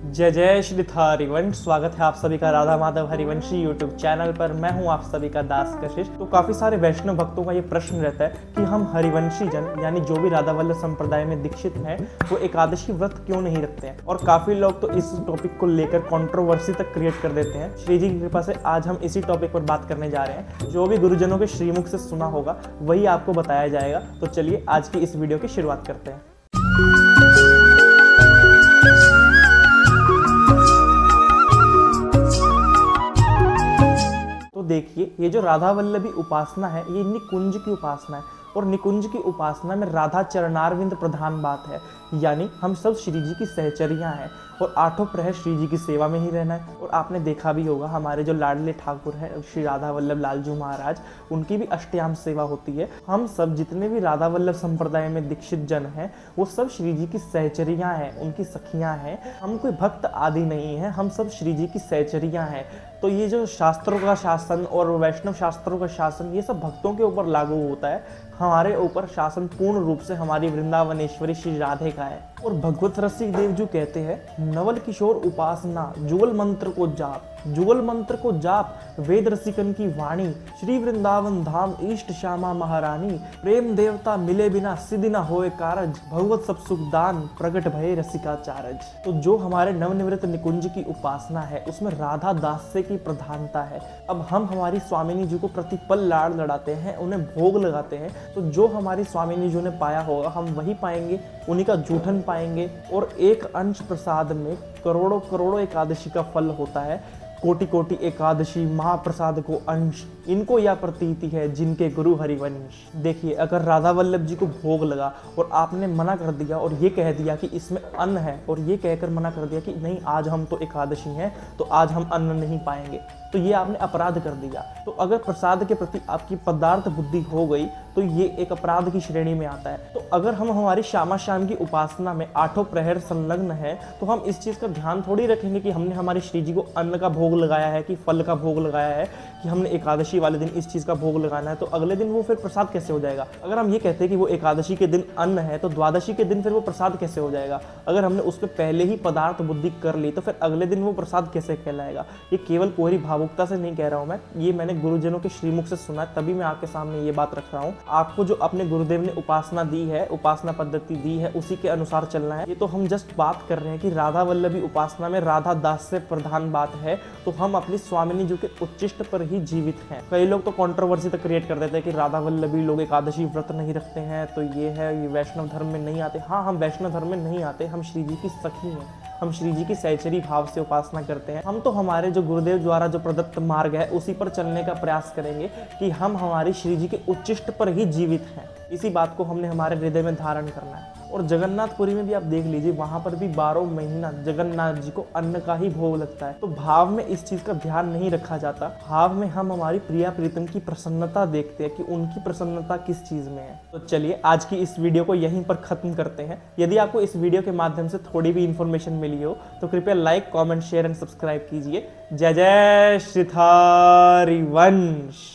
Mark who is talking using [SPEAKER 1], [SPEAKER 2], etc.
[SPEAKER 1] जय जय श्री हरिवंश। स्वागत है आप सभी का राधा माधव हरिवंशी यूट्यूब चैनल पर। मैं हूं आप सभी का दास कशिश। तो काफी सारे वैष्णव भक्तों का ये प्रश्न रहता है कि हम हरिवंशी जन यानी जो भी राधा वल्लभ संप्रदाय में दीक्षित हैं वो एकादशी व्रत क्यों नहीं रखते हैं। और काफी लोग तो इस टॉपिक को लेकर कंट्रोवर्सी तक क्रिएट कर देते हैं। श्री जी की कृपा से आज हम इसी टॉपिक पर बात करने जा रहे हैं। जो भी गुरुजनों के श्रीमुख से सुना होगा वही आपको बताया जाएगा। तो चलिए आज की इस वीडियो की शुरुआत करते हैं। तो देखिए, ये जो राधा वल्लभी उपासना है ये निकुंज की उपासना है और निकुंज की उपासना में राधा चरणारविंद प्रधान बात है। यानी हम सब श्री जी की सहचरियां हैं और आठों प्रहर श्री जी की सेवा में ही रहना है। और आपने देखा भी होगा हमारे जो लाडले ठाकुर हैं श्री राधा वल्लभ लालजू महाराज, उनकी भी अष्टयाम सेवा होती है। हम सब जितने भी राधा वल्लभ संप्रदाय में दीक्षित जन हैं वो सब श्री जी की सहचरियां हैं, उनकी सखियां हैं। हम कोई भक्त आदि नहीं है, हम सब श्री जी की सहचरियां हैं। तो ये जो शास्त्रों का शासन और वैष्णव शास्त्रों का शासन ये सब भक्तों के ऊपर लागू होता है। हमारे ऊपर शासन पूर्ण रूप से हमारी वृंदावनेश्वरी श्री राधे का है। और भगवत रसिक देव जो कहते हैं, नवल किशोर उपासना जुगल मंत्र को जाप, जुगल मंत्र को जाप वेद रसिकन की वाणी, श्री वृंदावन धाम इष्ट श्यामा महारानी, प्रेम देवता मिले बिना सिद्धि न होए कारज, भगवत सब सुख दान प्रगट भये रसिकाचारज। तो जो हमारे नवनिवृत्त निकुंज की उपासना है उसमें राधा दास्य की प्रधानता है। अब हम हमारी स्वामिनी जी को प्रतिपल लाड़ लड़ाते हैं, उन्हें भोग लगाते हैं। तो जो हमारी स्वामिनी जी ने पाया होगा हम वही पाएंगे, उन्हीं का जूठन पाएंगे। और एक अंश प्रसाद में करोड़ों करोड़ों एकादशी का फल होता है। कोटि कोटि एकादशी महाप्रसाद को अंश, इनको यह प्रतीति है जिनके गुरु हरिवंश। देखिए, अगर राधा वल्लभ जी को भोग लगा और आपने मना कर दिया और ये कह दिया कि इसमें अन्न है, और ये कहकर मना कर दिया कि नहीं आज हम तो एकादशी हैं तो आज हम अन्न नहीं पाएंगे, तो ये आपने अपराध कर दिया। तो अगर प्रसाद के प्रति आपकी पदार्थ बुद्धि हो गई तो ये एक अपराध की श्रेणी में आता है। तो अगर हम हमारी श्यामा श्याम की उपासना में आठों प्रहर संलग्न है तो हम इस चीज का ध्यान थोड़ी रखेंगे कि हमने हमारी श्री जी को अन्न का भोग लगाया है कि फल का भोग लगाया है कि हमने एकादशी वाले दिन इस चीज का भोग लगाना है। तो अगले दिन वो फिर प्रसाद कैसे हो जाएगा? अगर हम ये कहते हैं कि वो एकादशी के दिन अन्न है तो द्वादशी के दिन फिर वो प्रसाद कैसे हो जाएगा? अगर हमने उसमें पहले ही पदार्थ बुद्धि कर ली तो फिर अगले दिन वो प्रसाद कैसे कहलाएगा? ये केवल कोई भावुकता से नहीं कह रहा हूं मैं, ये मैंने गुरुजनों के श्रीमुख से सुना है, तभी मैं आपके सामने ये बात रख रहा हूँ। आपको जो अपने गुरुदेव ने उपासना दी है, उपासना पद्धति दी है, उसी के अनुसार चलना है। ये तो हम जस्ट बात कर रहे हैं कि राधा वल्लभी उपासना में राधा दास से प्रधान बात है तो हम अपनी स्वामिनी जी के उच्चिष्ट पर ही जीवित हैं। कई लोग तो कंट्रोवर्सी तक क्रिएट कर देते हैं कि राधा वल्लभी लोग एकादशी व्रत नहीं रखते हैं तो ये है, ये वैष्णव धर्म में नहीं आते। हाँ, हम वैष्णव धर्म में नहीं आते, हम श्री जी की सखी हैं, हम श्री जी की सहचरी भाव से उपासना करते हैं। हम तो हमारे जो गुरुदेव द्वारा जो प्रदत्त मार्ग है उसी पर चलने का प्रयास करेंगे कि हम हमारी श्री जी के उच्चिष्ट पर ही जीवित हैं। इसी बात को हमने हमारे हृदय में धारण करना है। और जगन्नाथपुरी में भी आप देख लीजिए, वहां पर भी 12 महीना जगन्नाथ जी को अन्न का ही भोग लगता है। तो भाव में इस चीज का ध्यान नहीं रखा जाता। भाव में हम हमारी प्रिया प्रीतम की प्रसन्नता देखते हैं कि उनकी प्रसन्नता किस चीज में है। तो चलिए आज की इस वीडियो को यहीं पर खत्म करते हैं। यदि आपको इस वीडियो के माध्यम से थोड़ी भी इंफॉर्मेशन मिली हो तो कृपया like, comment, share and subscribe कीजिए। जय जय श्री हरिवंश।